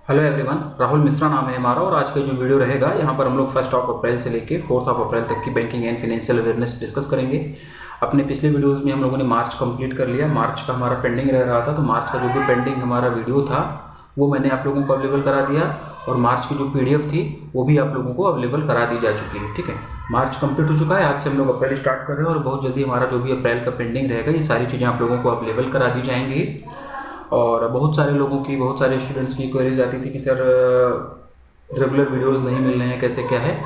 Hello everyone, Rahul Mishra नाम है हमारा। और आज का जो वीडियो रहेगा यहाँ पर हम लोग 1 अप्रैल से लेके 4 अप्रैल तक की banking and financial awareness discuss करेंगे। अपने पिछले वीडियोस में हम लोगों ने मार्च कंप्लीट कर लिया। मार्च का हमारा पेंडिंग रह रहा था, तो मार्च का जो भी पेंडिंग हमारा वीडियो था वो मैंने आप लोगों को अवेलेबल करा दिया। और मार्च की जो PDF थी वो भी आप लोगों को अवेलेबल करा दी जा चुकी है। ठीक है, मार्च कंप्लीट हो चुका है। आज से हम लोग अप्रैल स्टार्ट कर रहे हैं और बहुत जल्दी हमारा जो भी अप्रैल का पेंडिंग रहेगा ये सारी चीज़ें आप लोगों को अवेलेबल करा दी जाएंगी। और बहुत सारे लोगों की, बहुत सारे स्टूडेंट्स की क्वेरीज आती थी कि सर रेगुलर वीडियोस नहीं मिल रहे हैं, कैसे क्या है।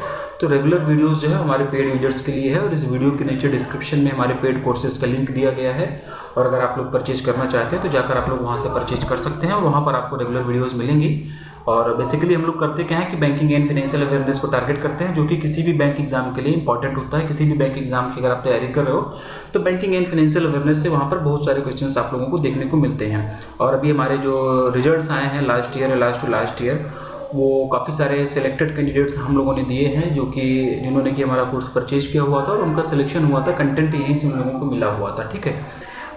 तो रेगुलर वीडियोस जो है हमारे पेड यूजर्स के लिए है और इस वीडियो के नीचे डिस्क्रिप्शन में हमारे पेड कोर्सेज का लिंक दिया गया है। और अगर आप लोग परचेज करना चाहते हैं तो जाकर आप लोग वहाँ से परचेज कर सकते हैं और वहाँ पर आपको रेगुलर वीडियोज़ मिलेंगी। और बेसिकली हम लोग करते क्या है कि बैंकिंग एंड फाइनेंशियल अवेयरनेस को टारगेट करते हैं, जो कि किसी भी बैंक एग्जाम के लिए इंपॉर्टेंट होता है। किसी भी बैंक एग्जाम की अगर आप तैयारी कर रहे हो तो बैंकिंग एंड फाइनेंशियल अवेयरनेस से वहाँ पर बहुत सारे क्वेश्चंस आप लोगों को देखने को मिलते हैं। और अभी हमारे जो रिजल्ट्स आए हैं लास्ट ईयर, लास्ट ईयर, वो काफ़ी सारे सिलेक्टेड कैंडिडेट्स हम लोगों ने दिए हैं, जो कि जिन्होंने कि हमारा कोर्स परचेज किया हुआ था और उनका सिलेक्शन हुआ था, कंटेंट यहीं से उन लोगों को मिला हुआ था। ठीक है,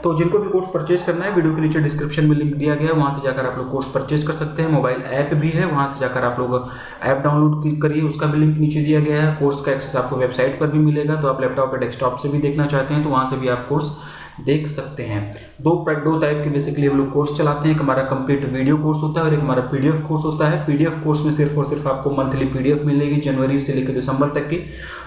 तो जिनको भी कोर्स परचेज करना है वीडियो के नीचे डिस्क्रिप्शन में लिंक दिया गया है, वहाँ से जाकर आप लोग कोर्स परचेज कर सकते हैं। मोबाइल ऐप भी है, वहाँ से जाकर आप लोग ऐप डाउनलोड करिए, उसका भी लिंक नीचे दिया गया है। कोर्स का एक्सेस आपको वेबसाइट पर भी मिलेगा, तो आप लैपटॉप या डेस्कटॉप से भी देखना चाहते हैं तो वहाँ से भी आप कोर्स देख सकते हैं। दो टाइप के बेसिकली हम लोग कोर्स चलाते हैं। एक हमारा कंप्लीट वीडियो कोर्स होता है और एक हमारा PDF कोर्स होता है। PDF कोर्स में सिर्फ और सिर्फ आपको मंथली PDF मिलेगी जनवरी से लेकर दिसंबर तक की।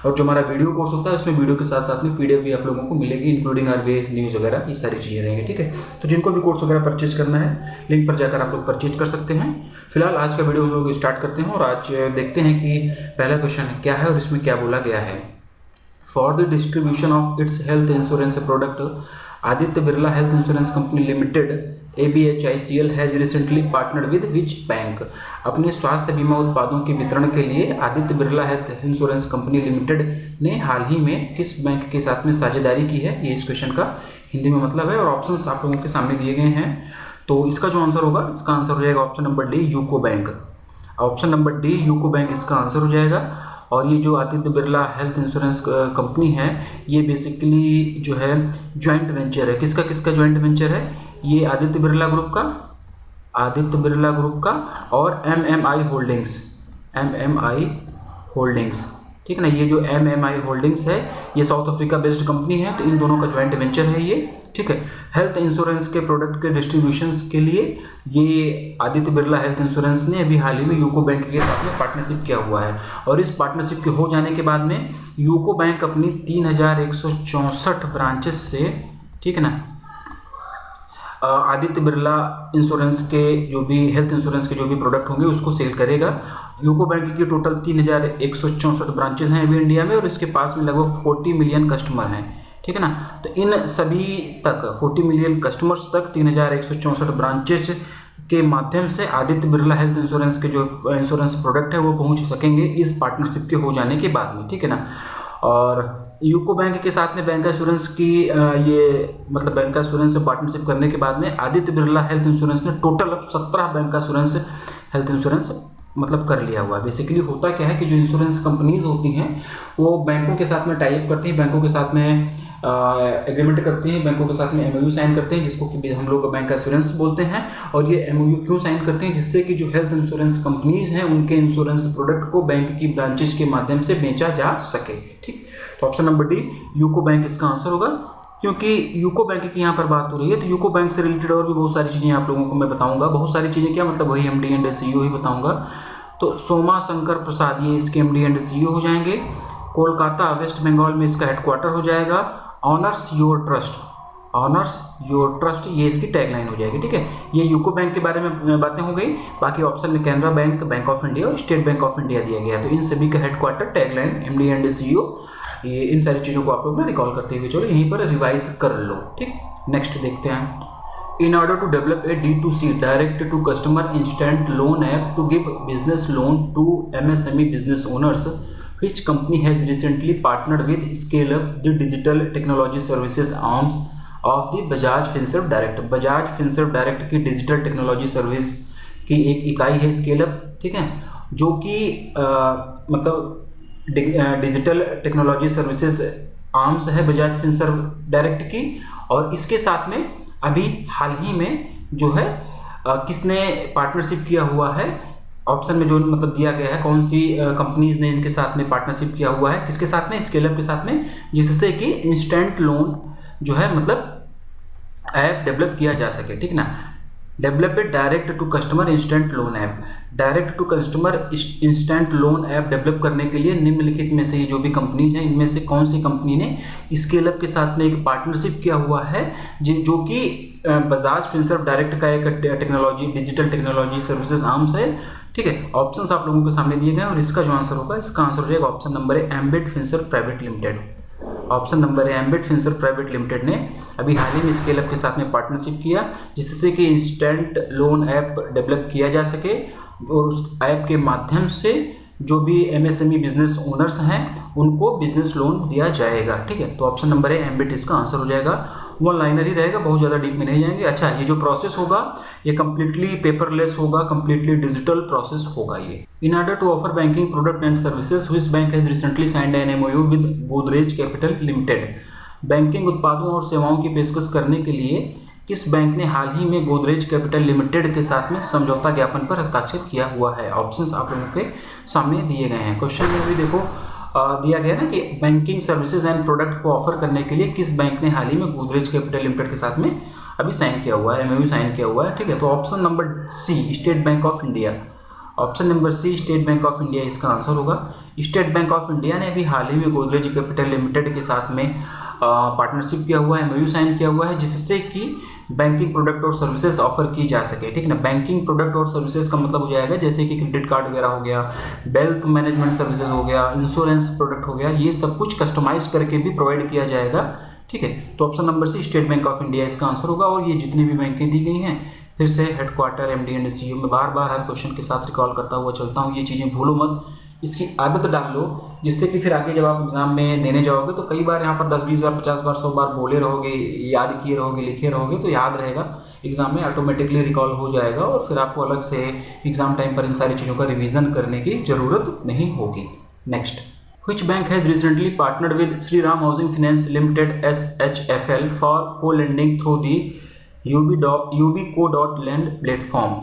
और जो हमारा वीडियो कोर्स होता है उसमें वीडियो के साथ साथ में PDF भी आप लोगों को मिलेगी, इंक्लूडिंग RBI न्यूज़ वगैरह, ये सारी चीज़ें रहेंगी। ठीक है, तो जिनको भी कोर्स वगैरह परचेज करना है लिंक पर जाकर आप लोग परचेज कर सकते हैं। फिलहाल आज का वीडियो हम लोग स्टार्ट करते हैं और आज देखते हैं कि पहला क्वेश्चन क्या है और इसमें क्या बोला गया है। For the distribution of its health insurance product, Aditya Birla health insurance company limited ABHICL has recently partnered with which bank. अपने स्वास्थ्य बीमा उत्पादों के वितरण के लिए Aditya Birla health insurance company limited ने हाल ही में किस बैंक के साथ में साझेदारी की है, ये इस क्वेश्चन का हिंदी में मतलब है। और ऑप्शंस आप लोगों के सामने दिए गए हैं, तो इसका जो आंसर होगा, इसका आंसर हो जाएगा option number D, UCO bank. Option number D, UCO bank इसका आंसर हो जाएगा। और ये जो Aditya Birla health insurance company है ये बेसिकली जो है जॉइंट वेंचर है। किसका किसका जॉइंट वेंचर है? ये आदित्य बिरला ग्रुप का और MMI होल्डिंग्स, ठीक है ना। ये जो MMI होल्डिंग्स है ये साउथ अफ्रीका बेस्ड कंपनी है, तो इन दोनों का जॉइंट वेंचर है ये। ठीक है, हेल्थ इंश्योरेंस के प्रोडक्ट के डिस्ट्रीब्यूशंस के लिए ये आदित्य बिरला हेल्थ इंश्योरेंस ने अभी हाल ही में यूको बैंक के साथ में पार्टनरशिप किया हुआ है। और इस पार्टनरशिप के हो जाने के बाद में यूको बैंक अपनी 3164 ब्रांचेस से, ठीक है ना, आदित्य बिरला इंश्योरेंस के जो भी हेल्थ इंश्योरेंस के जो भी प्रोडक्ट होंगे उसको सेल करेगा। यूको बैंक की टोटल 3164 ब्रांचेस हैं अभी इंडिया में और इसके पास में लगभग 40 मिलियन कस्टमर हैं। ठीक है ना, तो इन सभी तक 40 मिलियन कस्टमर्स तक 3164 ब्रांचेस के माध्यम से आदित्य बिरला हेल्थ इंश्योरेंस के जो इंश्योरेंस प्रोडक्ट है वो पहुंच सकेंगे इस पार्टनरशिप के हो जाने के बाद में। ठीक है ना, और यूको बैंक के साथ में बैंक इंश्योरेंस की बैंक इंश्योरेंस से पार्टनरशिप करने के बाद में आदित्य बिरला हेल्थ इंश्योरेंस ने टोटल अब 17 बैंक हेल्थ इंश्योरेंस कर लिया हुआ है। बेसिकली होता क्या है कि जो इंश्योरेंस कंपनीज होती हैं वो बैंकों के साथ में टाई अप करती हैं, बैंकों के साथ में एग्रीमेंट करती हैं, बैंकों के साथ में MOU साइन करते हैं, जिसको कि हम लोग बैंक इंश्योरेंस बोलते हैं। और ये MOU क्यों साइन करते हैं? जिससे कि जो हेल्थ इंश्योरेंस कंपनीज हैं उनके इंश्योरेंस प्रोडक्ट को बैंक की ब्रांचेस के माध्यम से बेचा जा सके। ठीक, तो option number D, UCO bank इसका आंसर होगा। क्योंकि यूको बैंक की यहाँ पर बात हो रही है तो यूको बैंक से रिलेटेड और भी बहुत सारी चीज़ें आप लोगों को मैं बताऊंगा। बहुत सारी चीज़ें क्या मतलब, वही MD एंड CEO ही बताऊंगा। तो सोमा शंकर प्रसाद ये इसके MD एंड CEO हो जाएंगे। कोलकाता वेस्ट बंगाल में इसका हेडक्वार्टर हो जाएगा। ऑनर्स योर ट्रस्ट ये इसकी टैगलाइन हो जाएगी। ठीक है, ये यूको बैंक के बारे में बातें हो गई। बाकी ऑप्शन में Canara bank, bank of India और स्टेट बैंक ऑफ इंडिया दिया गया। तो इन सभी का headquarter, tagline, MD and CEO, ये इन सारी चीज़ों को आप लोग ना रिकॉल करते हुए चलो यहीं पर रिवाइज कर लो। ठीक, नेक्स्ट देखते हैं। In order to develop a D2C direct to customer instant loan app to give business loan to MSME business owners, which company has recently partnered with Scale Up, the digital technology services arms of the Bajaj Finserv Direct। Bajaj Finserv Direct की digital technology service की एक इकाई है scale up, ठीक है, जो कि digital technology services arms है बजाज फिनसर्व डायरेक्ट की। और इसके साथ में अभी हाल ही में जो है किसने पार्टनरशिप किया हुआ है, ऑप्शन में जो मतलब दिया गया है कौन सी कंपनीज ने इनके साथ में पार्टनरशिप किया हुआ है, किसके साथ में, स्केल अप के साथ में, जिससे कि इंस्टेंट लोन जो है मतलब ऐप डेवलप किया जा सके, ठीक ना। Develop a direct to customer instant loan app, direct to customer instant loan app develop करने के लिए निम्नलिखित में से ये जो भी कंपनीज हैं इनमें से कौन सी कंपनी ने स्केल अप के साथ में एक पार्टनरशिप किया हुआ है, जो कि बजाज फिनसर्व डायरेक्ट का एक technology digital technology services arms है, ठीक है। ऑप्शंस आप लोगों के सामने दिए गए हैं और इसका जो आंसर होगा, इसका आंसर हो जाएगा ऑप्शन नंबर है ambit Finserv private limited. Option number है एम्बिट फिनसर्व प्राइवेट लिमिटेड ने अभी हाल ही में स्केल अप के साथ में पार्टनरशिप किया, जिससे कि इंस्टेंट लोन ऐप डेवलप किया जा सके और उस ऐप के माध्यम से जो भी एमएसएमई बिजनेस ओनर्स हैं उनको बिजनेस लोन दिया जाएगा, ठीक है। तो ऑप्शन नंबर है एम्बिट इसका आंसर हो जाएगा। वन लाइनर ही रहेगा, बहुत ज़्यादा डीप में नहीं जाएंगे। अच्छा, ये जो प्रोसेस होगा ये कंप्लीटली पेपरलेस होगा, कंप्लीटली डिजिटल प्रोसेस होगा ये। In order to offer banking product and services which bank has recently signed an MOU with Godrej Capital Limited, banking उत्पादों और सेवाओं की पेशकश करने के लिए किस बैंक ने हाल ही में गोदरेज कैपिटल लिमिटेड के साथ में समझौता ज्ञापन पर हस्ताक्षर किया हुआ है। ऑप्शंस आप लोगों के सामने दिए गए हैं। क्वेश्चन में भी देखो दिया गया ना कि बैंकिंग सर्विसेज एंड प्रोडक्ट को ऑफर करने के लिए किस बैंक ने हाल ही में गोदरेज कैपिटल लिमिटेड के साथ में अभी साइन किया हुआ है, एमओयू साइन किया हुआ है, ठीक है। तो option number C State Bank of India, option number C State Bank of India इसका आंसर होगा। स्टेट बैंक ऑफ इंडिया ने भी हाल ही में गोदरेज कैपिटल लिमिटेड के साथ में पार्टनरशिप किया हुआ है, एमओयू साइन किया हुआ है, जिससे कि बैंकिंग प्रोडक्ट और सर्विसेज ऑफर की जा सके, ठीक है ना। बैंकिंग प्रोडक्ट और सर्विसेज का मतलब हो जाएगा जैसे कि क्रेडिट कार्ड वगैरह हो गया, वेल्थ मैनेजमेंट सर्विसेज हो गया, इंश्योरेंस प्रोडक्ट हो गया, ये सब कुछ कस्टमाइज करके भी प्रोवाइड किया जाएगा, ठीक है। तो option number C State Bank of India इसका आंसर होगा। और ये जितनी भी बैंकें दी गई हैं, फिर से हेडक्वार्टर, एमडी एंड सीईओ में बार बार हर क्वेश्चन के साथ रिकॉल करता हुआ चलता हूँ, ये चीज़ें भूलो मत, इसकी आदत डाल लो, जिससे कि फिर आगे जब आप एग्जाम में देने जाओगे तो कई बार यहाँ पर 10-20 बार 50 बार 100 बार बोले रहोगे, याद किए रहोगे, लिखे रहोगे, तो याद रहेगा, एग्जाम में ऑटोमेटिकली रिकॉल हो जाएगा और फिर आपको अलग से एग्जाम टाइम पर इन सारी चीज़ों का रिवीजन करने की ज़रूरत नहीं होगी। Next, Which bank has recently partnered with Shriram Housing Finance Limited SHFL for co-lending through the UBCO.lend platform?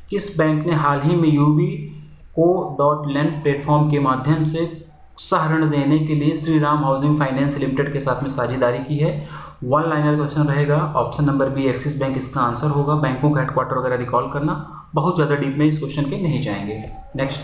किस बैंक ने हाल ही में UBCO.lend प्लेटफॉर्म के माध्यम से सह-ऋण देने के लिए श्रीराम हाउसिंग फाइनेंस लिमिटेड के साथ में साझेदारी की है? वन लाइनर क्वेश्चन रहेगा। Option number B Axis Bank इसका आंसर होगा। बैंकों का हेडक्वार्टर वगैरह रिकॉल करना, बहुत ज़्यादा डीप में इस क्वेश्चन के नहीं जाएंगे। Next,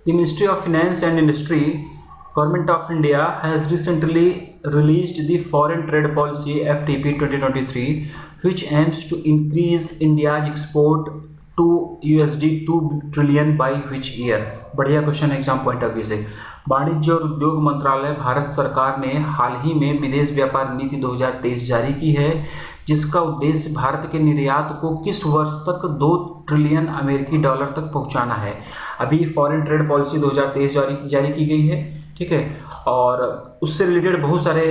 the ministry of finance and industry Government of India has recently released the Foreign Trade Policy FTP 2023, which aims to increase India's export to $2 trillion by which year? बढ़िया question exam point of view से। वाणिज्य और उद्योग मंत्रालय भारत सरकार ने हाल ही में विदेश व्यापार नीति 2023 जारी की है, जिसका उद्देश्य भारत के निर्यात को किस वर्ष तक $2 ट्रिलियन अमेरिकी डॉलर तक पहुंचाना है। अभी फॉरेन ट्रेड पॉलिसी 2023 जारी की गई है, ठीक है, और उससे रिलेटेड बहुत सारे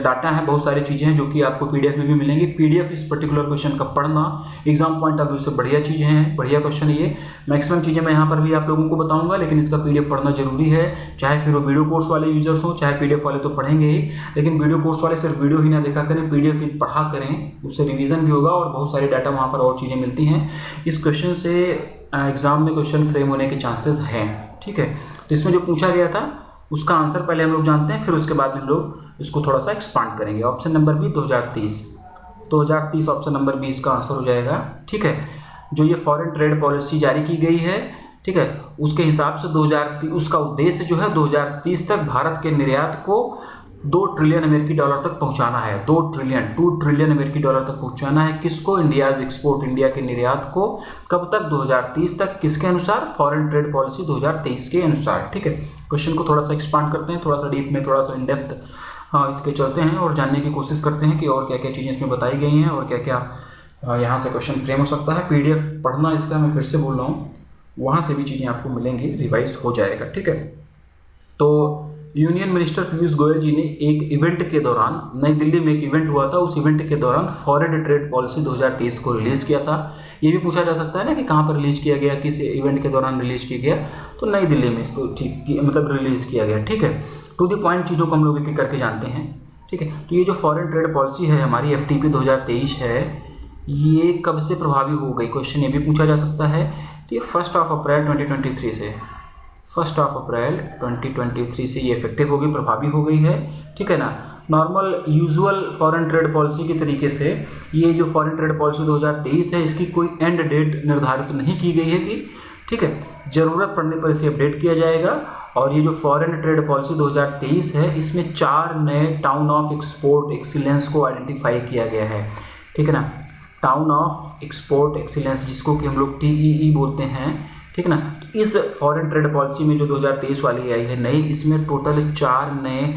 डाटा हैं, बहुत सारी चीज़ें हैं जो कि आपको पीडीएफ में भी मिलेंगी। पीडीएफ इस पर्टिकुलर क्वेश्चन का पढ़ना एग्जाम पॉइंट ऑफ व्यू से बढ़िया चीज़ें हैं, बढ़िया क्वेश्चन ये। मैक्सिमम चीज़ें मैं यहाँ पर भी आप लोगों को बताऊंगा, लेकिन इसका पीडीएफ पढ़ना जरूरी है, चाहे फिर वो वीडियो कोर्स वाले यूजर्स हों, चाहे पीडीएफ वाले तो पढ़ेंगे ही, लेकिन वीडियो कोर्स वाले सिर्फ वीडियो ही ना देखा करें, पीडीएफ भी पढ़ा करें, उससे रिविजन भी होगा और बहुत सारे डाटा वहाँ पर और चीज़ें मिलती हैं। इस क्वेश्चन से एग्जाम में क्वेश्चन फ्रेम होने के चांसेस हैं, ठीक है। तो इसमें जो पूछा गया था उसका आंसर पहले हम लोग जानते हैं, फिर उसके बाद हम लोग इसको थोड़ा सा एक्सपांड करेंगे। Option number B 2030 option number B इसका आंसर हो जाएगा, ठीक है। जो ये फॉरेन ट्रेड पॉलिसी जारी की गई है, ठीक है, उसके हिसाब से 2030 उसका उद्देश्य जो है 2030 तक भारत के निर्यात को $2 ट्रिलियन अमेरिकी डॉलर तक पहुंचाना है। 2 ट्रिलियन अमेरिकी डॉलर तक पहुंचाना है किसको? इंडियाज एक्सपोर्ट, इंडिया के निर्यात को। कब तक? 2030 तक। किसके अनुसार? फॉरेन ट्रेड पॉलिसी 2023 के अनुसार, ठीक है। क्वेश्चन को थोड़ा सा एक्सपांड करते हैं, थोड़ा सा डीप में, थोड़ा सा इन डेप्थ इसके चलते हैं और जानने की कोशिश करते हैं कि और क्या क्या चीज़ें इसमें बताई गई हैं और क्या क्या यहाँ से क्वेश्चन फ्रेम हो सकता है। पीडीएफ पढ़ना इसका मैं फिर से बोल रहा हूँ, वहाँ से भी चीज़ें आपको मिलेंगी, रिवाइज हो जाएगा, ठीक है। तो यूनियन मिनिस्टर पीयूष गोयल जी ने एक इवेंट के दौरान, नई दिल्ली में एक इवेंट हुआ था, उस इवेंट के दौरान फॉरेन ट्रेड पॉलिसी 2023 को रिलीज़ किया था। ये भी पूछा जा सकता है ना कि कहाँ पर रिलीज़ किया गया, किस इवेंट के दौरान रिलीज़ किया गया, तो नई दिल्ली में इसको मतलब रिलीज़ किया गया, ठीक है। टू द पॉइंट चीज़ों को हम लोग एक एक करके जानते हैं, ठीक है। तो ये जो फॉरेन ट्रेड पॉलिसी है हमारी FTP 2023 है, ये कब से प्रभावी हो गई, क्वेश्चन ये भी पूछा जा सकता है। तो ये 1 अप्रैल 2023 से, 1 अप्रैल 2023 से ये इफेक्टिव होगी, प्रभावी हो गई है, ठीक है ना। Normal usual foreign trade policy के तरीके से ये जो फॉरेन ट्रेड पॉलिसी 2023 है, इसकी कोई एंड डेट निर्धारित नहीं की गई है कि, ठीक है, ज़रूरत पड़ने पर इसे अपडेट किया जाएगा। और ये जो फॉरेन ट्रेड पॉलिसी 2023 है, इसमें 4 नए टाउन ऑफ एक्सपोर्ट एक्सीलेंस को आइडेंटिफाई किया गया है, ठीक है ना। टाउन ऑफ एक्सपोर्ट एक्सीलेंस, जिसको कि हम लोग TEE बोलते हैं, ठीक है ना। तो इस फॉरेन ट्रेड पॉलिसी में जो 2023 वाली आई है नई, इसमें टोटल 4 नए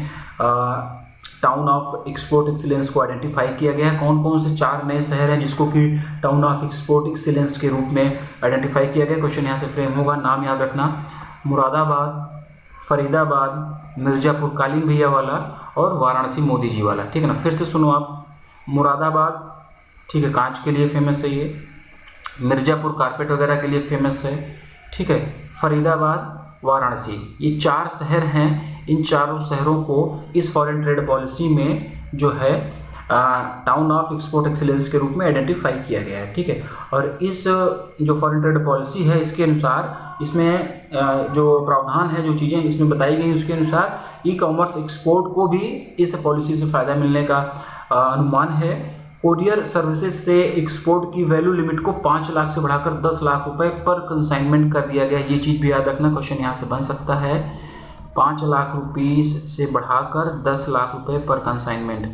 टाउन ऑफ एक्सपोर्ट एक्सीलेंस को आइडेंटिफाई किया गया है। कौन कौन से 4 नए शहर हैं जिसको कि टाउन ऑफ एक्सपोर्ट एक्सीलेंस के रूप में आइडेंटिफाई किया गया। क्वेश्चन यहाँ से फ्रेम होगा, नाम याद रखना, मुरादाबाद, फरीदाबाद, मिर्ज़ापुर कालीन भैया वाला और वाराणसी मोदी जी वाला, ठीक है ना। फिर से सुनो आप, मुरादाबाद, ठीक है, कांच के लिए फेमस है ये, मिर्ज़ापुर कारपेट वगैरह के लिए फेमस है, ठीक है, फरीदाबाद, वाराणसी, ये 4 शहर हैं। इन चारों शहरों को इस फॉरेन ट्रेड पॉलिसी में जो है टाउन ऑफ एक्सपोर्ट एक्सीलेंस के रूप में आइडेंटिफाई किया गया है, ठीक है। और इस जो फॉरेन ट्रेड पॉलिसी है, इसके अनुसार इसमें जो प्रावधान है, जो चीज़ें इसमें बताई गई, उसके अनुसार ई कॉमर्स एक्सपोर्ट को भी इस पॉलिसी से फ़ायदा मिलने का अनुमान है। कोरियर सर्विसेज से एक्सपोर्ट की वैल्यू लिमिट को 5 लाख से बढ़ाकर 10 लाख रुपए पर कंसाइनमेंट कर दिया गया। ये चीज़ भी याद रखना, क्वेश्चन यहाँ से बन सकता है। 5 लाख रुपीस से बढ़ाकर 10 लाख रुपए पर कंसाइनमेंट,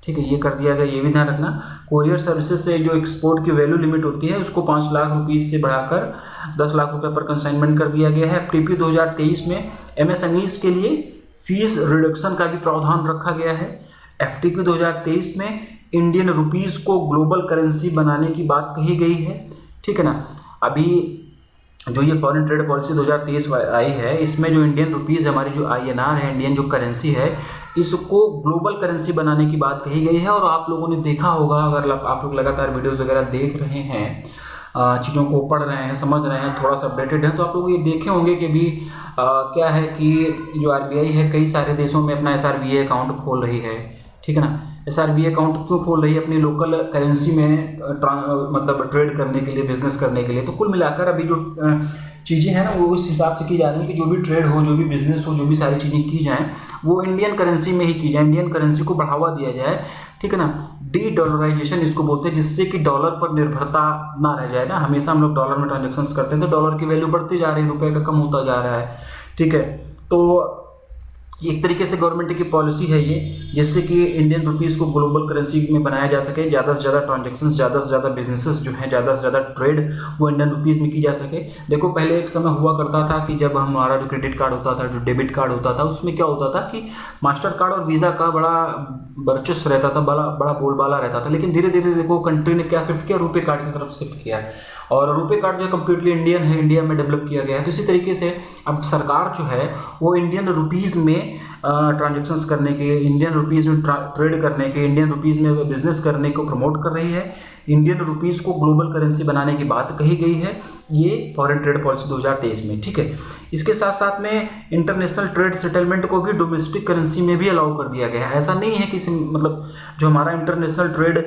ठीक है, ये कर दिया गया, ये भी ध्यान रखना। कोरियर सर्विसेज से जो एक्सपोर्ट की वैल्यू लिमिट होती है, उसको 5 लाख रुपीस से बढ़ाकर 10 लाख रुपए पर कंसाइनमेंट कर दिया गया है। FTP 2023 में MSMEs के लिए फीस रिडक्शन का भी प्रावधान रखा गया है। FTP 2023 में इंडियन रुपीस को ग्लोबल करेंसी बनाने की बात कही गई है, ठीक है ना। अभी जो ये फॉरेन ट्रेड पॉलिसी 2023 आई है, इसमें जो इंडियन रुपीस हमारी जो INR है, इंडियन जो करेंसी है, इसको ग्लोबल करेंसी बनाने की बात कही गई है। और आप लोगों ने देखा होगा, अगर आप लोग लगातार वीडियोस वगैरह देख रहे हैं, चीज़ों को पढ़ रहे हैं, समझ रहे हैं, थोड़ा सा अपडेटेड हैं, तो आप लोग ये देखे होंगे कि भी क्या है कि जो RBI है, कई सारे देशों में अपना SRBA अकाउंट खोल रही है, ठीक है ना। SRBA अकाउंट क्यों खोल रही है? अपनी लोकल करेंसी में मतलब ट्रेड करने के लिए, बिजनेस करने के लिए। तो कुल मिलाकर अभी जो चीज़ें हैं ना, वो उस हिसाब से की जा रही है कि जो भी ट्रेड हो, जो भी बिजनेस हो, जो भी सारी चीज़ें की जाएँ, वो इंडियन करेंसी में ही की जाए, इंडियन करेंसी को बढ़ावा दिया जाए, ठीक है ना। डी-डॉलराइजेशन इसको बोलते हैं, जिससे कि डॉलर पर निर्भरता ना रह जाए ना। हमेशा हम लोग डॉलर में ट्रांजेक्शन्स करते हैं, तो डॉलर की वैल्यू बढ़ती जा रही है, रुपये का कम होता जा रहा है, ठीक है। तो एक तरीके से गवर्नमेंट की पॉलिसी है ये, जिससे कि इंडियन रुपीस को ग्लोबल करेंसी में बनाया जा सके, ज़्यादा से ज़्यादा ट्रांजेक्शन्स, ज़्यादा से ज़्यादा बिजनेसेस जो हैं, ज़्यादा से ज़्यादा ट्रेड वो इंडियन रुपीस में की जा सके। देखो, पहले एक समय हुआ करता था कि जब हमारा जो क्रेडिट कार्ड होता था, जो डेबिट कार्ड होता था, उसमें क्या होता था कि मास्टर कार्ड और वीज़ा का बड़ा वर्चस्व रहता था, बड़ा बोलबाला रहता था। लेकिन धीरे धीरे देखो कंट्री ने क्या शिफ्ट किया, रुपये कार्ड की तरफ शिफ्ट किया है, और रुपये कार्ड जो है कम्प्लीटली इंडियन है, इंडिया में डेवलप किया गया है। तो इसी तरीके से अब सरकार जो है वो इंडियन रुपीज़ में ट्रांजेक्शन्स करने के, इंडियन रुपीज़ में ट्रेड करने के, इंडियन रुपीज़ में बिजनेस करने को प्रमोट कर रही है। इंडियन रुपीज़ को ग्लोबल करेंसी बनाने की बात कही गई है, ये फॉरेन ट्रेड पॉलिसी 2023 में, ठीक है। इसके साथ साथ में इंटरनेशनल ट्रेड सेटलमेंट को भी डोमेस्टिक करेंसी में भी अलाउ कर दिया गया है। ऐसा नहीं है कि मतलब जो हमारा इंटरनेशनल ट्रेड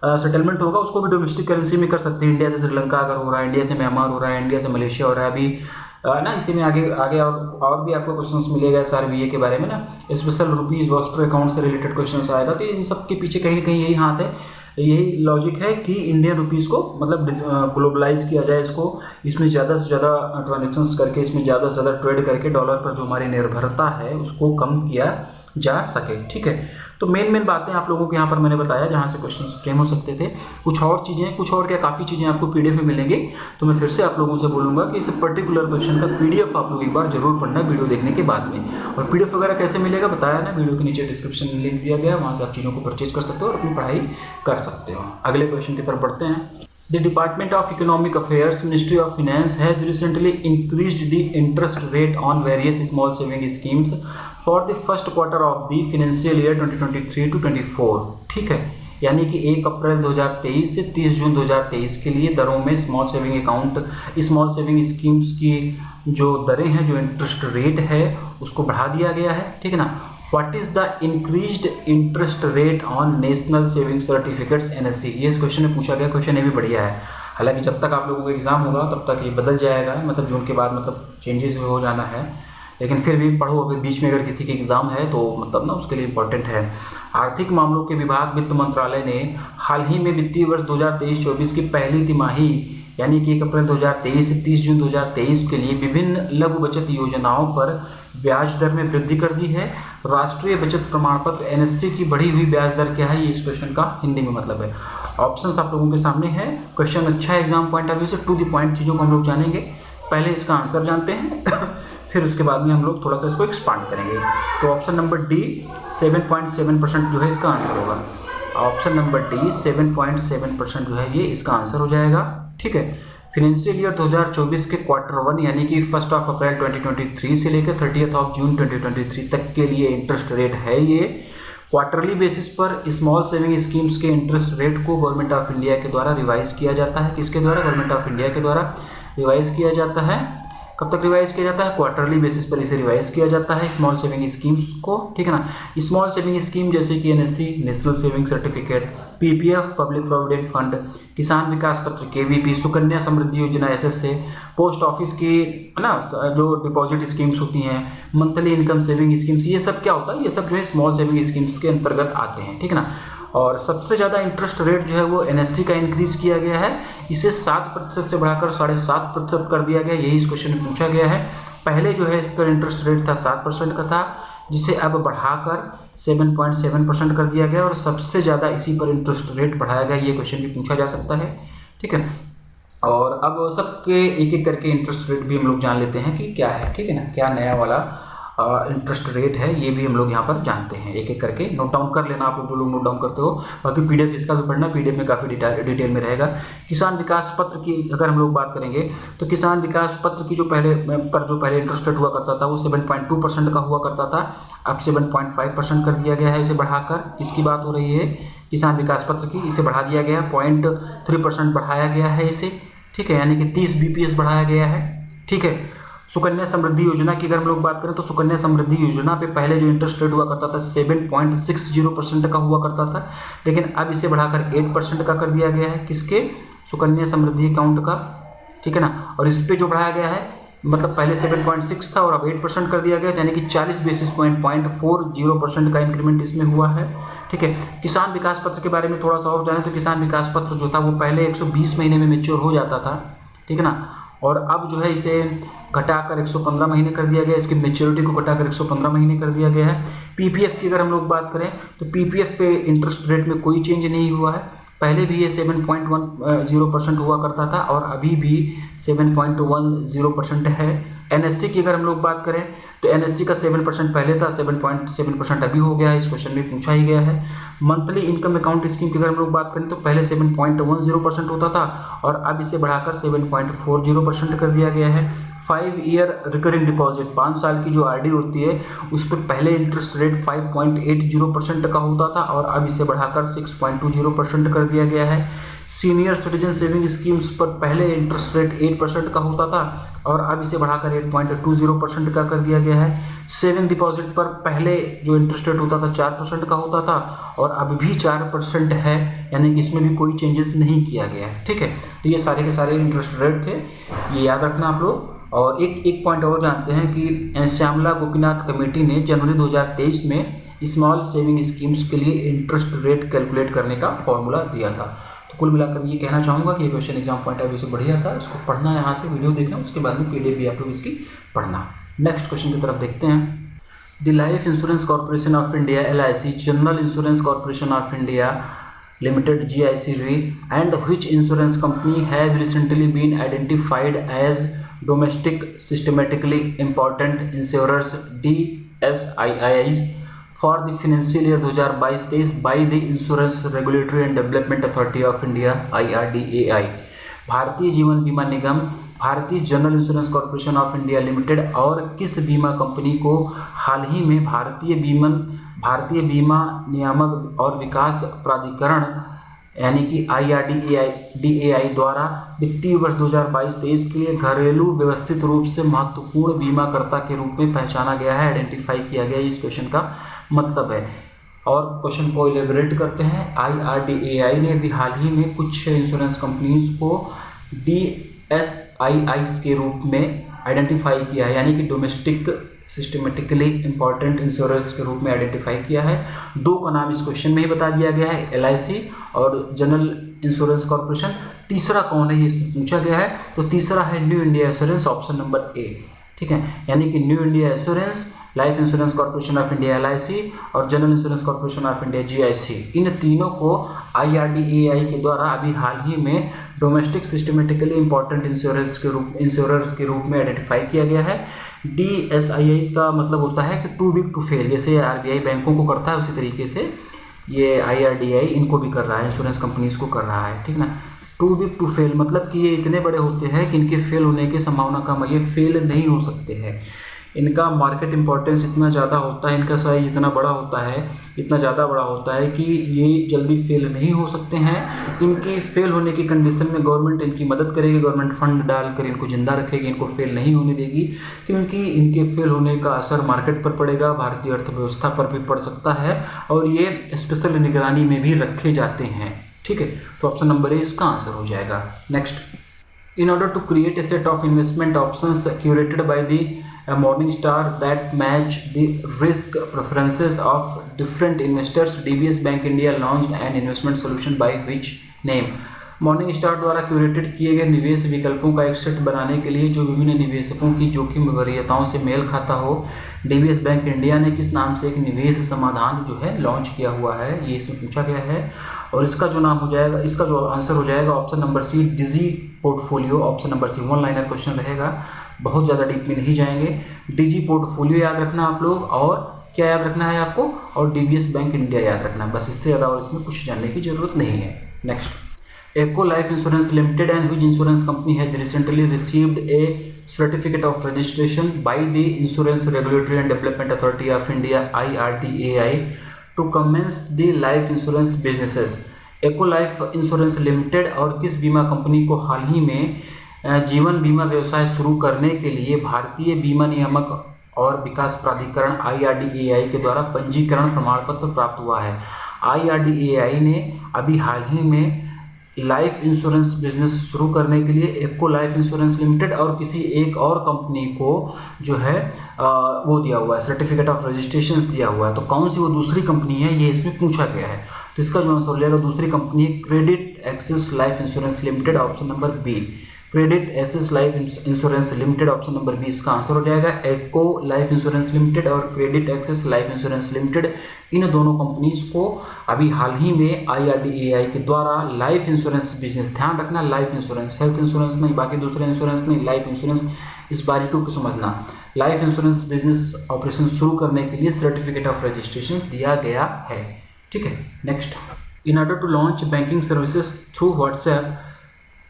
सेटलमेंट होगा उसको भी डोमेस्टिक करेंसी में कर सकते हैं। इंडिया से श्रीलंका अगर हो रहा है, इंडिया से म्यांमार हो रहा है, इंडिया से मलेशिया हो रहा है, अभी ना इसी में आगे और भी आपको क्वेश्चंस मिलेगा SRBA के बारे में ना, स्पेशल रुपीज़ वॉस्टर अकाउंट से रिलेटेड क्वेश्चंस आएगा। तो इन सब के पीछे कहीं ना कहीं यही हाथ है, यही लॉजिक है कि इंडियन रुपीज़ को मतलब ग्लोबलाइज किया जाए, इसको इसमें ज़्यादा से ज़्यादा ट्रांजेक्शन्स करके, इसमें ज़्यादा से ज़्यादा ट्रेड करके डॉलर पर जो हमारी निर्भरता है उसको कम किया जा सके, ठीक है। तो मेन बातें आप लोगों को यहाँ पर मैंने बताया, जहाँ से क्वेश्चन फ्रेम हो सकते थे। कुछ और चीज़ें, कुछ और क्या, काफ़ी चीज़ें आपको PDF में मिलेंगे। तो मैं फिर से आप लोगों से बोलूँगा कि इस पर्टिकुलर क्वेश्चन का PDF आप लोग एक बार जरूर पढ़ना वीडियो देखने के बाद में। और PDF वगैरह कैसे मिलेगा बताया ना, वीडियो के नीचे डिस्क्रिप्शन में लिंक दिया गया है, वहाँ से आप चीज़ों को परचेज कर सकते हो और अपनी पढ़ाई कर सकते हो। अगले क्वेश्चन की तरफ बढ़ते हैं। The Department of Economic Affairs, Ministry of Finance has recently increased the interest rate on various small saving schemes for the first quarter of the financial year 2023 to 24, ठीक है। यानी कि 1 अप्रैल 2023 से 30 जून 2023 के लिए दरों में small saving account, small saving schemes की जो दरें हैं, जो इंटरेस्ट रेट है, उसको बढ़ा दिया गया है, ठीक है ना। What is the increased interest rate on national saving certificates NSC? ये इस क्वेश्चन में पूछा गया क्वेश्चन, ये भी बढ़िया है। हालांकि जब तक आप लोगों का एग्जाम होगा तब तक ये बदल जाएगा, मतलब जून के बाद मतलब चेंजेस हो जाना है, लेकिन फिर भी पढ़ो। अगर बीच में अगर किसी के एग्ज़ाम है तो मतलब ना उसके लिए इम्पोर्टेंट है। आर्थिक मामलों के विभाग वित्त मंत्रालय ने हाल ही में वित्तीय वर्ष 2023-24 की पहली तिमाही यानी कि 1 अप्रैल 2023 से 30 जून 2023 के लिए विभिन्न लघु बचत योजनाओं पर ब्याज दर में वृद्धि कर दी है। राष्ट्रीय बचत प्रमाण पत्र NSC की बढ़ी हुई ब्याज दर क्या है, ये इस क्वेश्चन का हिंदी में मतलब है। ऑप्शंस आप लोगों के सामने है। क्वेश्चन अच्छा है एग्जाम पॉइंट ऑफ व्यू से, टू द पॉइंट चीज़ों को हम लोग जानेंगे। पहले इसका आंसर जानते हैं फिर उसके बाद में हम लोग थोड़ा सा इसको एक्सपांड करेंगे। तो ऑप्शन नंबर डी 7.7% जो है इसका आंसर होगा। ऑप्शन नंबर डी 7.7% जो है ये इसका आंसर हो जाएगा। ठीक है, फाइनेंशियल ईयर 2024 के Q1 यानी कि 1 अप्रैल 2023 से लेकर 30 जून 2023 तक के लिए इंटरेस्ट रेट है ये। क्वार्टरली बेसिस पर स्मॉल सेविंग स्कीम्स के इंटरेस्ट रेट को गवर्नमेंट ऑफ इंडिया के द्वारा रिवाइज किया जाता है। किसके द्वारा? गवर्नमेंट ऑफ इंडिया के द्वारा रिवाइज किया जाता है। कब तक रिवाइज किया जाता है? क्वार्टरली बेसिस पर इसे रिवाइज किया जाता है स्मॉल सेविंग स्कीम्स को। ठीक है ना, स्मॉल सेविंग स्कीम जैसे कि NSC national saving certificate, PPF public provident fund, किसान विकास पत्र KVP, सुकन्या समृद्धि योजना SSA, पोस्ट ऑफिस की है ना जो डिपॉजिट स्कीम्स होती हैं, मंथली इनकम सेविंग स्कीम्स, ये सब क्या होता है? ये सब जो है स्मॉल सेविंग स्कीम्स के अंतर्गत आते हैं। ठीक है ना, और सबसे ज़्यादा इंटरेस्ट रेट जो है वो NSC का इंक्रीज़ किया गया है। इसे 7% से बढ़ाकर 7.5% कर दिया गया। यही इस क्वेश्चन में पूछा गया है। पहले जो है इस पर इंटरेस्ट रेट था 7% का था, जिसे अब बढ़ाकर 7.7% कर दिया गया और सबसे ज़्यादा इसी पर इंटरेस्ट रेट बढ़ाया गया। ये क्वेश्चन भी पूछा जा सकता है। ठीक है, और अब सबके एक एक करके इंटरेस्ट रेट भी हम लोग जान लेते हैं कि क्या है। ठीक है ना, क्या नया वाला इंटरेस्ट रेट है ये भी हम लोग यहाँ पर जानते हैं। एक एक करके नोट डाउन कर लेना, आप लोग जो लोग नोट डाउन करते हो। बाकी PDF इसका भी पढ़ना, PDF में काफ़ी डिटेल में रहेगा। किसान विकास पत्र की अगर हम लोग बात करेंगे तो किसान विकास पत्र की जो पहले इंटरेस्ट रेट हुआ करता था वो 7.2% का हुआ करता था, अब 7.5% कर दिया गया है इसे बढ़ाकर। इसकी बात हो रही है किसान विकास पत्र की, इसे बढ़ा दिया गया है, 0.3% बढ़ाया गया है इसे। ठीक है, यानी कि 30 BPS बढ़ाया गया है। ठीक है, सुकन्या समृद्धि योजना की अगर हम लोग बात करें तो सुकन्या समृद्धि योजना पे पहले जो इंटरेस्ट रेट हुआ करता था 7.60% का हुआ करता था, लेकिन अब इसे बढ़ाकर 8% का कर दिया गया है। किसके? सुकन्या समृद्धि अकाउंट का। ठीक है ना, और इस पे जो बढ़ाया गया है मतलब पहले 7.6 था और अब 8% कर दिया गया, यानी कि 40 बेसिस पॉइंट 0.40% का इंक्रीमेंट इसमें हुआ है। ठीक है, किसान विकास पत्र के बारे में थोड़ा सा और जाने तो किसान विकास पत्र जो था वो पहले 120 महीने में मैच्योर हो जाता था। ठीक है ना, और अब जो है इसे घटाकर 115 महीने कर दिया गया, इसकी मैच्योरिटी को घटाकर 115 महीने कर दिया गया है। PPF की अगर हम लोग बात करें तो PPF पे इंटरेस्ट रेट में कोई चेंज नहीं हुआ है। पहले भी ये 7.10% हुआ करता था और अभी भी 7.10% है। NSC की अगर हम लोग बात करें तो NSC का 7% पहले था, 7.7% अभी हो गया है, इस क्वेश्चन में पूछा ही गया है। मंथली इनकम अकाउंट स्कीम की अगर हम लोग बात करें तो पहले 7.10% होता था और अब इसे बढ़ाकर 7.40% कर दिया गया है। 5 ईयर रिकरिंग डिपॉजिट, 5 साल की जो RD होती है उस पर पहले इंटरेस्ट रेट 5.80% का होता था और अब इसे बढ़ाकर 6.20% कर दिया गया है। सीनियर सिटीजन सेविंग स्कीम्स पर पहले इंटरेस्ट रेट 8% का होता था और अब इसे बढ़ाकर 8.20% का कर दिया गया है। सेविंग डिपॉजिट पर पहले जो इंटरेस्ट रेट होता था 4% का होता था और अब भी 4% है, यानी कि इसमें भी कोई चेंजेस नहीं किया गया है। ठीक है, तो ये सारे के सारे इंटरेस्ट रेट थे, ये याद रखना आप लोग। और एक पॉइंट और जानते हैं कि श्यामला गोपीनाथ कमेटी ने जनवरी 2023 में स्मॉल सेविंग स्कीम्स के लिए इंटरेस्ट रेट कैलकुलेट करने का फॉर्मूला दिया था। तो कुल मिलाकर ये कहना चाहूँगा कि ये question exam point of view से बढ़िया था, इसको पढ़ना, यहाँ से वीडियो देखना, उसके बाद में PDF भी आप लोग इसकी पढ़ना। नेक्स्ट क्वेश्चन की तरफ देखते हैं। The life insurance corporation of India LIC, general insurance corporation of India Limited GIC and which insurance company has recently been identified as domestic systematically important insurers DSIIs for the financial year 2022-23 by the Insurance Regulatory and Development Authority of India IRDAI। Bharatiya Jeevan बीमा निगम, भारतीय general insurance corporation of India limited और किस बीमा company को हाल ही में भारतीय बीमा नियामक और विकास प्राधिकरण यानी कि IRDAI द्वारा वित्तीय वर्ष 2022-23 के लिए घरेलू व्यवस्थित रूप से महत्वपूर्ण बीमाकर्ता के रूप में पहचाना गया है, आइडेंटिफाई किया गया, इस क्वेश्चन का मतलब है। और क्वेश्चन को इलेबोरेट करते हैं। IRDAI ने अभी हाल ही में कुछ इंश्योरेंस कंपनीज को DSIIs के रूप में आइडेंटिफाई किया है, यानी कि डोमेस्टिक सिस्टमेटिकली इंपॉर्टेंट इंश्योरेंस के रूप में आइडेंटिफाई किया है। दो का नाम इस क्वेश्चन में ही बता दिया गया है, LIC और जनरल इंश्योरेंस कॉर्पोरेशन। तीसरा कौन है ये इसमें पूछा गया है, तो तीसरा है new India assurance, option number A, ठीक है। यानी कि new India assurance, life insurance corporation of India LIC और general insurance corporation of India GIC, इन तीनों को IRDAI के द्वारा अभी हाल ही में डोमेस्टिक सिस्टमेटिकली इंपॉर्टेंट इंश्योरेंस के रूप में आइडेंटिफाई किया गया है। DSIIs का मतलब होता है कि टू बिग टू फेल, जैसे RBI बैंकों को करता है उसी तरीके से ये IRDAI इनको भी कर रहा है, इंश्योरेंस कंपनीज को कर रहा है, ठीक ना। टू बिग टू फेल मतलब कि ये इतने बड़े होते हैं कि इनके फेल होने की संभावना कम है, ये फेल नहीं हो सकते हैं। इनका मार्केट इंपॉर्टेंस इतना ज़्यादा होता है, इनका साइज इतना बड़ा होता है, इतना ज़्यादा बड़ा होता है कि ये जल्दी फेल नहीं हो सकते हैं। इनकी फेल होने की कंडीशन में गवर्नमेंट इनकी मदद करेगी, गवर्नमेंट फंड डालकर इनको जिंदा रखेगी, इनको फेल नहीं होने देगी, क्योंकि इनके फेल होने का असर मार्केट पर पड़ेगा, भारतीय अर्थव्यवस्था पर भी पड़ सकता है, और ये स्पेशल निगरानी में भी रखे जाते हैं, ठीक है। तो ऑप्शन नंबर A इसका आंसर हो जाएगा। Next, in order to create a set of investment options curated by the Morningstar that match the risk preferences of different investors, DBS Bank India launched an investment solution by which name? Morningstar द्वारा curated किए गए निवेश विकल्पों का एक set बनाने के लिए जो विभिन्न निवेशकों की जोखिम वरीयताओं से मेल खाता हो, DBS बैंक इंडिया ने किस नाम से एक निवेश समाधान जो है लॉन्च किया हुआ है, ये इसमें पूछा गया है। और इसका जो नाम हो जाएगा, इसका जो आंसर हो जाएगा option number C, digi portfolio, option number C। One liner question रहेगा, बहुत ज़्यादा डीप में नहीं जाएंगे। डिजी पोर्टफोलियो याद रखना आप लोग, और क्या याद रखना है आपको, और DBS बैंक इंडिया याद रखना है, बस इससे ज़्यादा और इसमें कुछ जानने की जरूरत नहीं है। Next, Echo Life Insurance Limited and which insurance company has recently received a certificate of registration by the Insurance Regulatory and Development Authority of India IRDAI to commence the life insurance businesses? Echo Life Insurance Limited और किस बीमा company को हाल ही में जीवन बीमा व्यवसाय शुरू करने के लिए भारतीय बीमा नियामक और विकास प्राधिकरण IRDAI के द्वारा पंजीकरण प्रमाण पत्र प्राप्त हुआ है? IRDAI ने अभी हाल ही में लाइफ इंश्योरेंस बिजनेस शुरू करने के लिए एको लाइफ इंश्योरेंस लिमिटेड और किसी एक और कंपनी को जो है वो दिया हुआ है, सर्टिफिकेट ऑफ रजिस्ट्रेशन दिया हुआ है। तो कौन सी वो दूसरी कंपनी है ये इसमें पूछा गया है। तो इसका जो आंसर हो जाएगा दूसरी कंपनी है credit Axis life insurance limited, option number B। Credit Axis life insurance limited, option number B इसका आंसर हो जाएगा। एको लाइफ इंश्योरेंस लिमिटेड और credit Axis life insurance limited, इन दोनों कंपनीज को अभी हाल ही में IRDAI के द्वारा लाइफ इंश्योरेंस बिजनेस, ध्यान रखना लाइफ इंश्योरेंस, हेल्थ इंश्योरेंस नहीं, बाकी दूसरे इंश्योरेंस नहीं, लाइफ इंश्योरेंस, इस बारीकी को समझना। लाइफ इंश्योरेंस बिजनेस ऑपरेशन शुरू करने के लिए सर्टिफिकेट ऑफ रजिस्ट्रेशन दिया गया है, ठीक है। Next, in order to launch banking services through WhatsApp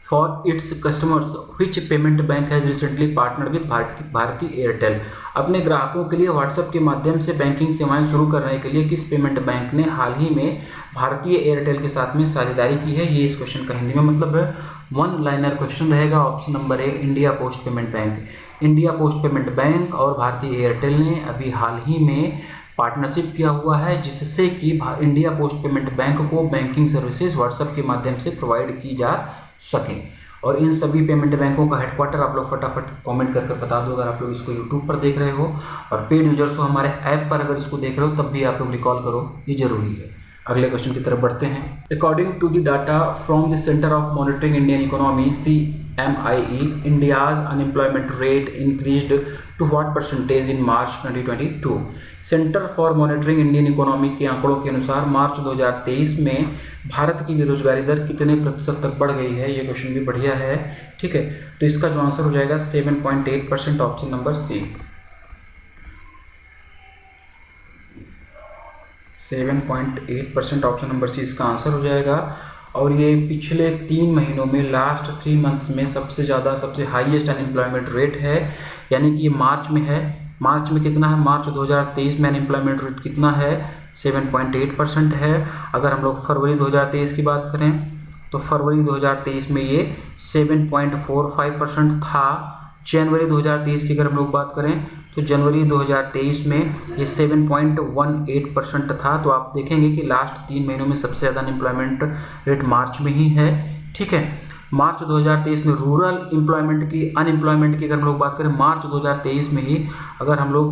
for its customers which payment bank has recently partnered with Bharti Airtel? अपने ग्राहकों के लिए व्हाट्सएप के माध्यम से बैंकिंग सेवाएं शुरू करने के लिए किस पेमेंट बैंक ने हाल ही में भारतीय एयरटेल के साथ में साझेदारी की है? ये इस क्वेश्चन का हिंदी में मतलब है। वन लाइनर क्वेश्चन रहेगा, option number A India post payment bank. India post payment bank और भारतीय एयरटेल ने अभी हाल ही में पार्टनरशिप किया हुआ है, जिससे कि इंडिया पोस्ट पेमेंट बैंक को बैंकिंग सर्विसेज व्हाट्सएप के माध्यम से प्रोवाइड की जा सके। और इन सभी पेमेंट बैंकों का हेडक्वार्टर आप लोग फटाफट कमेंट करके बता दो, अगर आप लोग इसको यूट्यूब पर देख रहे हो और पेड यूजर्स हो हमारे ऐप पर अगर इसको देख रहे हो तब भी आप लोग रिकॉल करो, ये जरूरी है। अगले क्वेश्चन की तरफ बढ़ते हैं। According to the data from the Centre of Monitoring Indian Economy CMIE, India's unemployment rate increased to what percentage in March 2022? Centre for Monitoring Indian Economy के आंकड़ों के अनुसार मार्च 2023 में भारत की बेरोजगारी दर कितने प्रतिशत तक बढ़ गई है? ये क्वेश्चन भी बढ़िया है, ठीक है। तो इसका जो आंसर हो जाएगा 7.8%, option number C। 7.8% option number C इसका आंसर हो जाएगा। और ये पिछले 3 महीनों में, लास्ट 3 मंथ्स में सबसे ज़्यादा, सबसे हाईएस्ट अनएम्प्लॉयमेंट रेट है, यानी कि ये मार्च में है। मार्च में कितना है? मार्च 2023 में अनएम्प्लॉयमेंट रेट कितना है? 7.8% है। अगर हम लोग फरवरी 2023 की बात करें तो फरवरी 2023 में ये 7.45% था। जनवरी 2023 की अगर हम लोग बात करें तो जनवरी 2023 में ये 7.18% था। तो आप देखेंगे कि लास्ट 3 महीनों में सबसे ज़्यादा अनएम्प्लॉयमेंट रेट मार्च में ही है। ठीक है, मार्च 2023 में रूरल अनएम्प्लॉयमेंट की अगर हम लोग बात करें मार्च 2023 में ही अगर हम लोग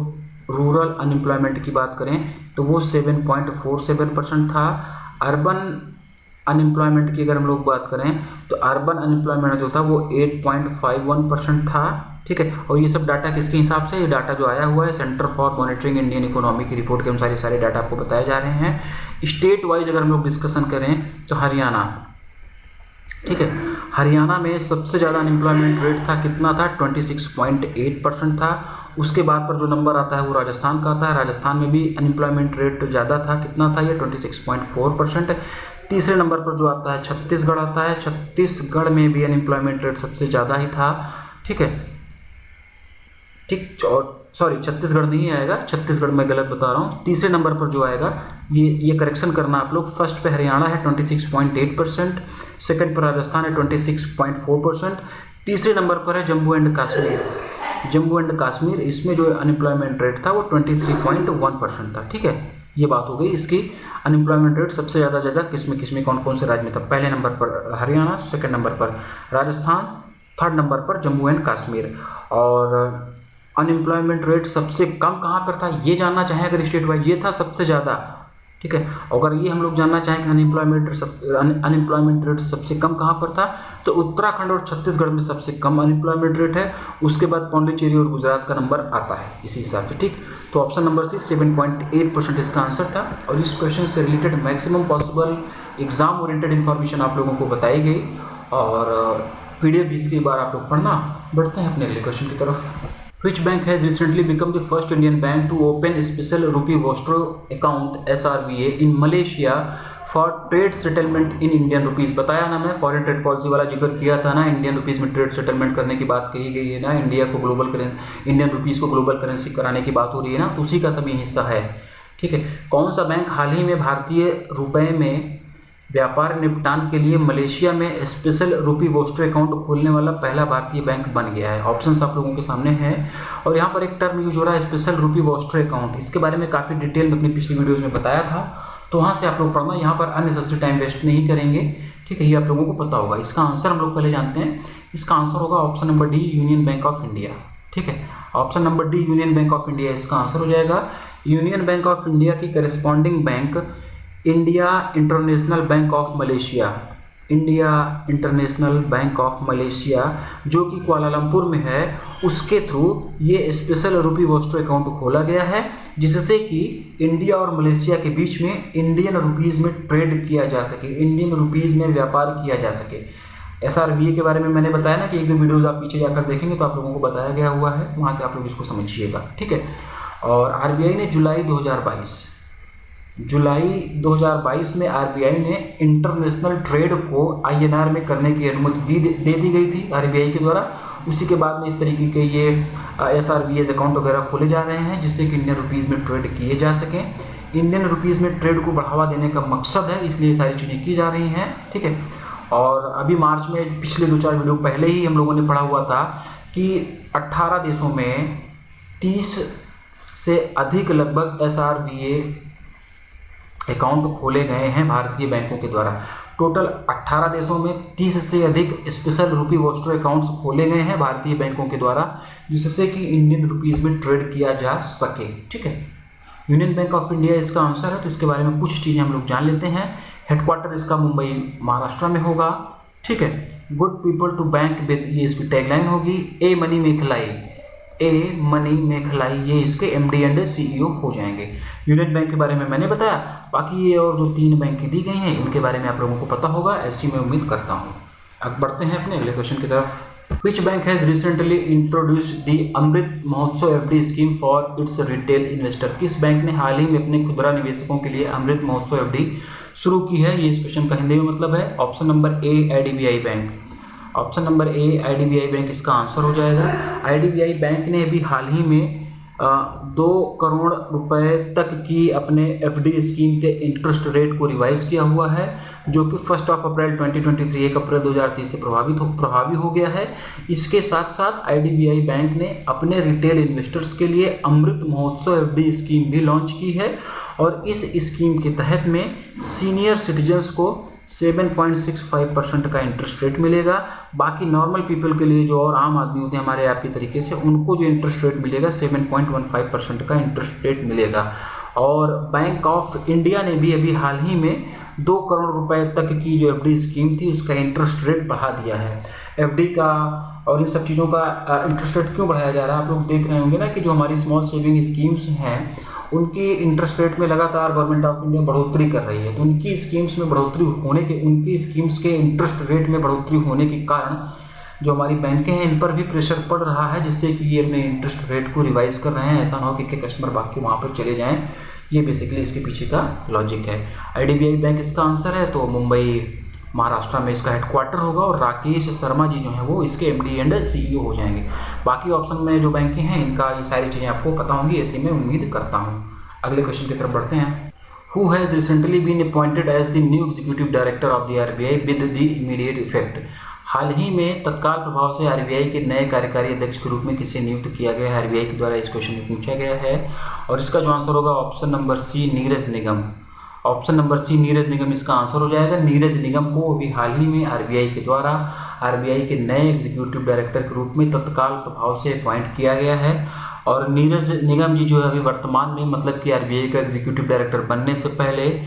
रूरल अनएम्प्लॉयमेंट की बात करें तो वो 7.47% था। अर्बन अनएम्प्लॉयमेंट की अगर हम लोग बात करें तो अर्बन अनएम्प्लॉयमेंट जो था वो 8.51% था। ठीक है, और ये सब डाटा किसके हिसाब से, ये डाटा जो आया हुआ है centre for Monitoring Indian economy की रिपोर्ट के अनुसार ये सारे डाटा आपको बताए जा रहे हैं। स्टेट वाइज अगर हम लोग डिस्कशन करें तो हरियाणा, ठीक है, हरियाणा में सबसे ज़्यादा अनएम्प्लॉयमेंट रेट था, कितना था, 26.8% था। उसके बाद पर जो नंबर आता है वो राजस्थान का आता है। राजस्थान में भी अनएम्प्लॉयमेंट रेट ज़्यादा था, कितना था, ये 26.4%। तीसरे नंबर पर जो आता है छत्तीसगढ़ आता है। छत्तीसगढ़ में भी अनएम्प्लॉयमेंट रेट सबसे ज़्यादा ही था। ठीक है, ठीक, और सॉरी छत्तीसगढ़ नहीं आएगा, छत्तीसगढ़ मैं गलत बता रहा हूँ। तीसरे नंबर पर जो आएगा ये करेक्शन करना आप लोग, फर्स्ट पे हरियाणा है 26.8%, सेकंड पर राजस्थान है 26.4%, तीसरे नंबर पर है जम्मू एंड कश्मीर। जम्मू एंड कश्मीर, इसमें जो अनएम्प्लॉयमेंट रेट था वो 23.1% था। ठीक है, ये बात हो गई इसकी। अनएम्प्लॉयमेंट रेट सबसे ज़्यादा किसमें कौन कौन से राज्य में था। पहले नंबर पर हरियाणा, सेकंड नंबर पर राजस्थान, थर्ड नंबर पर जम्मू एंड कश्मीर। और अनएम्प्लॉयमेंट रेट सबसे कम कहाँ पर था ये जानना चाहें अगर स्टेट वाइज, ये था सबसे ज़्यादा। ठीक है, अगर ये हम लोग जानना चाहें कि अनएम्प्लॉयमेंट रेट सबसे कम कहाँ पर था तो उत्तराखंड और छत्तीसगढ़ में सबसे कम अनएम्प्लॉयमेंट रेट है। उसके बाद पौंडीचेरी और गुजरात का नंबर आता है इसी हिसाब से। ठीक, तो ऑप्शन नंबर सी 7.8% इसका आंसर था। और इस क्वेश्चन से related maximum possible exam oriented information आप लोगों को बताई गई और PDF भी इसके बार आप लोग पढ़ना। बढ़ते हैं अपने अगले क्वेश्चन की तरफ। Which bank has recently become the first Indian bank to open a special rupee vostro account (SRVA) in Malaysia for trade settlement in Indian rupees? बताया ना मैं, फॉरेन ट्रेड पॉलिसी वाला जिक्र किया था ना, इंडियन रुपीज़ में ट्रेड सेटलमेंट करने की बात कही गई है ना, इंडियन रुपीज़ को ग्लोबल करेंसी कराने की बात हो रही है ना, तो उसी का सभी हिस्सा है। ठीक है, कौन सा बैंक हाल ही में भारतीय रुपए में व्यापार निपटान के लिए मलेशिया में स्पेशल रूपी वोस्ट्रो अकाउंट खोलने वाला पहला भारतीय बैंक बन गया है? ऑप्शंस आप लोगों के सामने हैं। और यहाँ पर एक टर्म यूज हो रहा है स्पेशल रूपी वोस्ट्रो अकाउंट, इसके बारे में काफ़ी डिटेल में अपनी पिछली वीडियोज़ में बताया था, तो वहाँ से आप लोग पढ़ना। यहाँ पर अननेसेसरी टाइम वेस्ट नहीं करेंगे। ठीक है, ये आप लोगों को पता होगा। इसका आंसर हम लोग पहले जानते हैं। इसका आंसर होगा option number D, union bank of India. ठीक है, option number D union bank of India इसका आंसर हो जाएगा। यूनियन बैंक ऑफ इंडिया की corresponding bank India international bank of Malaysia, India international bank of Malaysia जो कि Kuala Lumpur में है, उसके थ्रू ये स्पेशल रूपी वोस्ट्रो अकाउंट खोला गया है, जिससे कि इंडिया और मलेशिया के बीच में इंडियन रुपीज़ में ट्रेड किया जा सके, इंडियन रुपीज़ में व्यापार किया जा सके। SRVA के बारे में मैंने बताया ना कि एक दो वीडियोज़ आप पीछे जाकर देखेंगे तो आप लोगों को बताया गया हुआ है, वहाँ से आप लोग इसको समझिएगा। ठीक है, और RBI ने जुलाई 2022 में RBI ने इंटरनेशनल ट्रेड को INR में करने की अनुमति दे दी गई थी RBI के द्वारा। उसी के बाद में इस तरीके के ये SRVA अकाउंट वगैरह खोले जा रहे हैं, जिससे कि इंडियन रुपीज़ में ट्रेड किए जा सकें। इंडियन रुपीज़ में ट्रेड को बढ़ावा देने का मकसद है, इसलिए सारी चीज़ें की जा रही हैं। ठीक है, और अभी मार्च में पिछले 2-4 वीडियो पहले ही हम लोगों ने पढ़ा हुआ था कि 18 देशों में 30 से अधिक लगभग SRVA अकाउंट खोले गए हैं भारतीय बैंकों के द्वारा। टोटल 18 देशों में 30 से अधिक स्पेशल रूपी वोस्ट्रो अकाउंट्स खोले गए हैं भारतीय बैंकों के द्वारा, जिससे कि इंडियन रुपीज़ में ट्रेड किया जा सके। ठीक है, यूनियन बैंक ऑफ इंडिया इसका आंसर है, तो इसके बारे में कुछ चीज़ें हम लोग जान लेते हैं। हेडक्वार्टर इसका मुंबई महाराष्ट्र में होगा। ठीक है, good people to bank with, ये इसकी टैगलाइन होगी। ए मनी मेखलाई, ये इसके MD एंड CEO हो जाएंगे। यूनियन बैंक के बारे में मैंने बताया, बाकी ये और जो 3 बैंक दी गई हैं इनके बारे में आप लोगों को पता होगा, ऐसी मैं उम्मीद करता हूँ। अब बढ़ते हैं अपने अगले क्वेश्चन की तरफ। Which bank has recently introduced the Amrit Mahotsav FD scheme for its retail investor? किस बैंक ने हाल ही में अपने खुदरा निवेशकों के लिए अमृत महोत्सव FD शुरू की है? ये इस क्वेश्चन का हिंदी में मतलब है। Option number A, IDBI bank. Option number A, IDBI bank इसका आंसर हो जाएगा। IDBI बैंक ने अभी हाल ही में 2 करोड़ रुपए तक की अपने एफडी स्कीम के इंटरेस्ट रेट को रिवाइज किया हुआ है, जो कि 1 अप्रैल 2023 1 अप्रैल 2023 से प्रभावी हो गया है। इसके साथ साथ आईडीबीआई बैंक ने अपने रिटेल इन्वेस्टर्स के लिए अमृत महोत्सव एफडी स्कीम भी लॉन्च की है और इस स्कीम के तहत में सीनियर सिटीजन्स को 7.65% का इंटरेस्ट रेट मिलेगा। बाकी नॉर्मल पीपल के लिए जो और आम आदमी होते हैं हमारे आपकी तरीके से, उनको जो इंटरेस्ट रेट मिलेगा 7.15% का इंटरेस्ट रेट मिलेगा। और बैंक ऑफ इंडिया ने भी अभी हाल ही में 2 करोड़ रुपए तक की जो एफडी स्कीम थी उसका इंटरेस्ट रेट बढ़ा दिया है। एफडी का और इन सब चीज़ों का इंटरेस्ट रेट क्यों बढ़ाया जा रहा है, आप लोग देख रहे होंगे ना कि जो हमारी स्मॉल सेविंग स्कीम्स हैं उनकी इंटरेस्ट रेट में लगातार गवर्नमेंट ऑफ इंडिया बढ़ोतरी कर रही है। तो उनकी स्कीम्स के इंटरेस्ट रेट में बढ़ोतरी होने के कारण जो हमारी बैंकें हैं इन पर भी प्रेशर पड़ रहा है, जिससे कि ये अपने इंटरेस्ट रेट को रिवाइज कर रहे हैं। ऐसा ना हो कि इनके कस्टमर बाकी वहाँ पर चले जाएं। ये बेसिकली इसके पीछे का लॉजिक है। आईडीबीआई बैंक इसका आंसर है, तो मुंबई महाराष्ट्र में इसका हेडक्वार्टर होगा और राकेश शर्मा जी जो हैं वो इसके एमडी एंड सीईओ हो जाएंगे। बाकी ऑप्शन में जो बैंकें हैं इनका ये सारी चीज़ें आपको पता होंगी, ऐसे में उम्मीद करता हूँ। अगले क्वेश्चन की तरफ बढ़ते हैं। Who has recently been appointed as the new executive director of the RBI with the immediate effect. हाल ही में तत्काल प्रभाव से आरबीआई के नए कार्यकारी अध्यक्ष के रूप में किसे नियुक्त किया गया है, आरबीआई के द्वारा इस क्वेश्चन में पूछा गया है। और इसका जो आंसर होगा ऑप्शन नंबर सी, नीरज निगम। ऑप्शन नंबर सी, नीरज निगम इसका आंसर हो जाएगा। नीरज निगम को अभी हाल ही में आरबीआई के द्वारा आरबीआई के नए एग्जीक्यूटिव डायरेक्टर के रूप में तत्काल प्रभाव से अपॉइंट किया गया है। और नीरज निगम जी जो है अभी वर्तमान में मतलब कि आरबीआई का एग्जीक्यूटिव डायरेक्टर बनने से पहले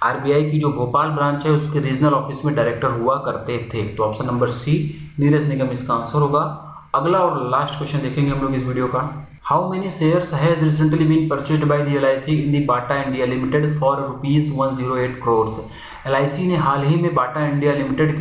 आरबीआई की जो भोपाल ब्रांच है उसके रीजनल ऑफिस में डायरेक्टर हुआ करते थे। तो ऑप्शन नंबर सी, नीरज निगम इसका आंसर होगा। अगला और लास्ट क्वेश्चन देखेंगे हम लोग इस वीडियो का। How many shares has recently been purchased by the LIC in the Bata India Limited for ₹108 crore. LIC ने हाल ही में बाटा इंडिया लिमिटेड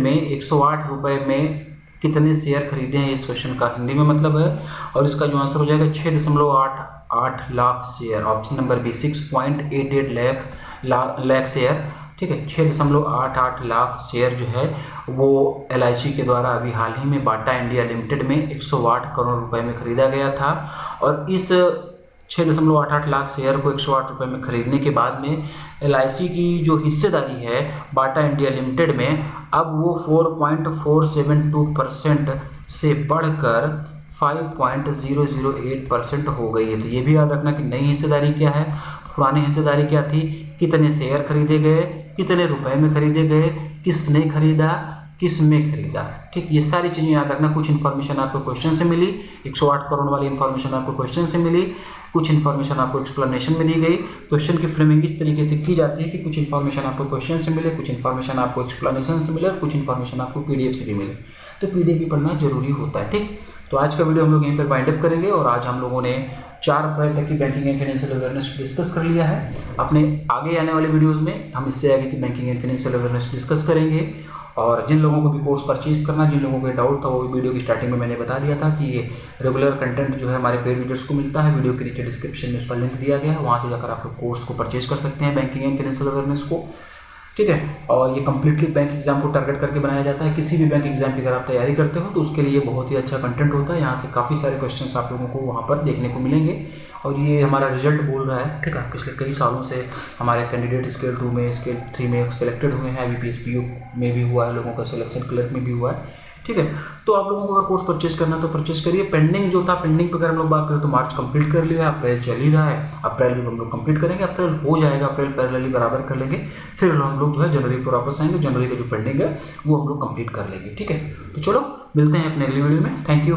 में 108 रुपये में कितने शेयर खरीदे हैं, इस क्वेश्चन का हिंदी में मतलब है। और इसका जो आंसर हो जाएगा 6.88 lakh share. Option number B, 6.88 lakh share. ठीक है, 6.88 लाख शेयर जो है वो एलआईसी के द्वारा अभी हाल ही में बाटा इंडिया लिमिटेड में 108 करोड़ रुपए में खरीदा गया था। और इस 6.88 लाख शेयर को 108 रुपये में खरीदने के बाद में एलआईसी की जो हिस्सेदारी है बाटा इंडिया लिमिटेड में अब वो 4.472% से बढ़कर 5.008% हो गई है। तो ये भी याद रखना कि नई हिस्सेदारी क्या है, पुरानी हिस्सेदारी क्या थी, कितने शेयर खरीदे गए, कितने रुपए में खरीदे गए, किसने खरीदा, किस में खरीदा। ठीक, ये सारी चीज़ें याद रखना। कुछ इन्फॉर्मेशन आपको क्वेश्चन से मिली, 108 करोड़ वाली इन्फॉर्मेशन आपको क्वेश्चन से मिली, कुछ इन्फॉर्मेशन आपको एक्सप्लेनेशन में दी गई। क्वेश्चन की फ्रेमिंग इस तरीके से की जाती है कि कुछ इन्फॉर्मेशन आपको क्वेश्चन से मिले, कुछ इन्फॉर्मेशन आपको एक्सप्लेनेशन से मिले और कुछ इन्फॉर्मेशन आपको पीडीएफ से भी मिले। तो पीडीएफ भी पढ़ना जरूरी होता है। ठीक, तो आज का वीडियो हम लोग यहीं पर वाइंड अप करेंगे और आज हम लोगों ने 4 अप्रैल तक की banking and financial awareness discuss कर लिया है। अपने आगे आने वाले वीडियोस में हम इससे आगे की banking and financial awareness discuss करेंगे। और जिन लोगों को भी कोर्स परचेज करना, जिन लोगों को डाउट था, वो वीडियो की स्टार्टिंग में मैंने बता दिया था कि ये रेगुलर कंटेंट जो है हमारे पेड यूजर्स को मिलता है। वीडियो के नीचे डिस्क्रिप्शन में उसका लिंक दिया गया है, वहाँ से जाकर आप लोग कोर्स को परचेज कर सकते हैं, बैंकिंग एंड फाइनेंशियल अवेयरनेस को। ठीक है, और ये कम्प्लीटली बैंक एग्जाम को टारगेट करके बनाया जाता है। किसी भी बैंक एग्जाम की अगर आप तैयारी करते हो तो उसके लिए बहुत ही अच्छा कंटेंट होता है। यहाँ से काफ़ी सारे क्वेश्चंस आप लोगों को वहाँ पर देखने को मिलेंगे और ये हमारा रिजल्ट बोल रहा है। ठीक है, पिछले कई सालों से हमारे कैंडिडेट स्केल 2 में, स्केल 3 में सिलेक्टेड हुए हैं, IBPS PO में भी हुआ है, लोगों का सिलेक्शन क्लर्क में भी हुआ है। ठीक है, तो आप लोगों को अगर कोर्स परचेज करना तो परचेज करिए। पेंडिंग जो था, पेंडिंग पर अगर हम लोग बात करें तो मार्च कंप्लीट कर लिया है, अप्रैल चल ही रहा है, अप्रैल में हम लोग कंप्लीट करेंगे। अप्रैल हो जाएगा, अप्रैल पैरेलली बराबर कर लेंगे, फिर हम लोग जो है जनवरी पर वापस आएंगे, जनवरी का जो पेंडिंग है वो हम लोग कंप्लीट कर लेंगे। ठीक है, तो चलो मिलते हैं अपने अगली वीडियो में। Thank you.